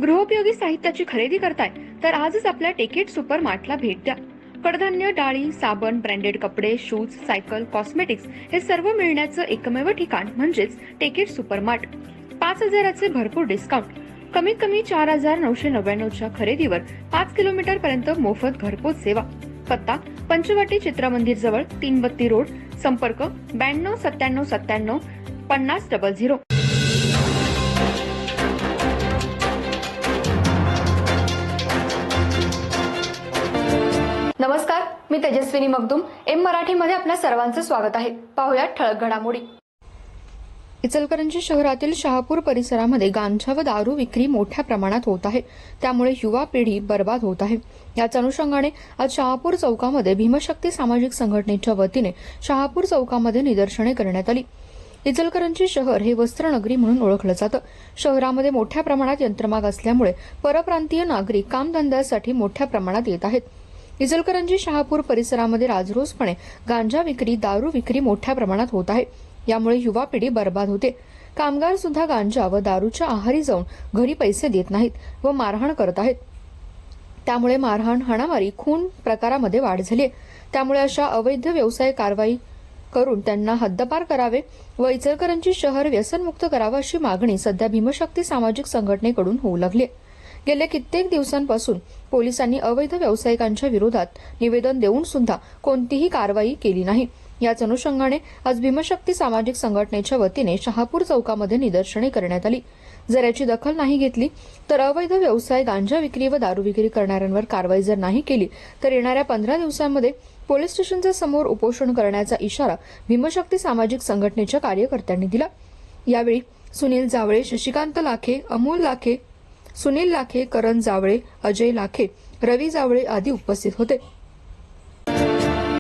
गृहोपयोगी साहित्याची खरेदी करताय तर आजच आपल्या टेकेट सुपर मार्टला भेट द्या। कडधान्य, डाळी, साबण, ब्रँडेड कपडे, शूज, सायकल, कॉस्मेटिक्स हे सर्व मिळण्याचं एकमेव ठिकाण म्हणजेच टेकेट सुपर मार्ट। 5,000चे भरपूर डिस्काउंट, कमीत कमी 4,999च्या खरेदीवर 5 किलोमीटर पर्यंत मोफत घरपोच सेवा। पत्ता पंचवटी चित्रमंदिर जवळ, 332 रोड, संपर्क 92 97 97 50 00। नमस्कार, मी तेजस्विनी मगदुम। एम मराठीमध्ये आपल्या सर्वांचे स्वागत आहे। पाहूया ठळक घडामोडी। इचलकरंजी शहरातील शहापूर परिसरामध्ये गांजा व दारू विक्री मोठ्या प्रमाणात होत आहे, त्यामुळे युवा पिढी बर्बाद होत आहे। याच अनुषंगाने आज शहापूर चौकामध्ये भीमशक्ती सामाजिक संघटनेच्या वतीने शहापूर चौकामध्ये निदर्शने करण्यात आली। इचलकरंजी शहर हे वस्त्रनगरी म्हणून ओळखलं जातं। शहरामध्ये मोठ्या प्रमाणात यंत्रमाग असल्यामुळे परप्रांतीय नागरिक कामधंद्यासाठी मोठ्या प्रमाणात येत आहेत। इचलकरंजी शहापूर परिसरामध्ये राजरोसपणे गांजा विक्री, दारू विक्री मोठ्या प्रमाणात होत आहे। यामुळे युवा पिढी बर्बाद होते। कामगार सुद्धा गांजा व दारूच्या आहारी जाऊन घरी पैसे देत नाहीत व मारहाण करत आहेत। त्यामुळे मारहाण, हाणामारी, खून प्रकारामध्ये वाढ झाली। त्यामुळे अशा अवैध व्यवसाय कारवाई करून त्यांना हद्दपार करावे व इचलकरंजी शहर व्यसनमुक्त करावं अशी मागणी सध्या भीमशक्ती सामाजिक संघटनेकडून होऊ लागली। गेल्या कित्येक दिवसांपासून पोलिसांनी अवैध व्यावसायिकांच्या विरोधात निवेदन देऊन सुद्धा कोणतीही कारवाई केली नाही। याच अनुषंगाने आज भीमशक्ती सामाजिक संघटनेच्या वतीने शहापूर चौकामध्ये निदर्शने करण्यात आली। जर याची दखल नाही घेतली तर अवैध व्यवसाय, गांजा विक्री व दारू विक्री करणाऱ्यांवर कारवाई जर नाही केली तर येणाऱ्या 15 दिवसांमध्ये पोलीस स्टेशनच्या समोर उपोषण करण्याचा इशारा भीमशक्ती सामाजिक संघटनेच्या कार्यकर्त्यांनी दिला। यावेळी सुनील जावळे, शशिकांत लाखे, अमोल लाखे, सुनील लाखे, करण जावळे, अजय लाखे, रवी जावळे आदी उपस्थित होते।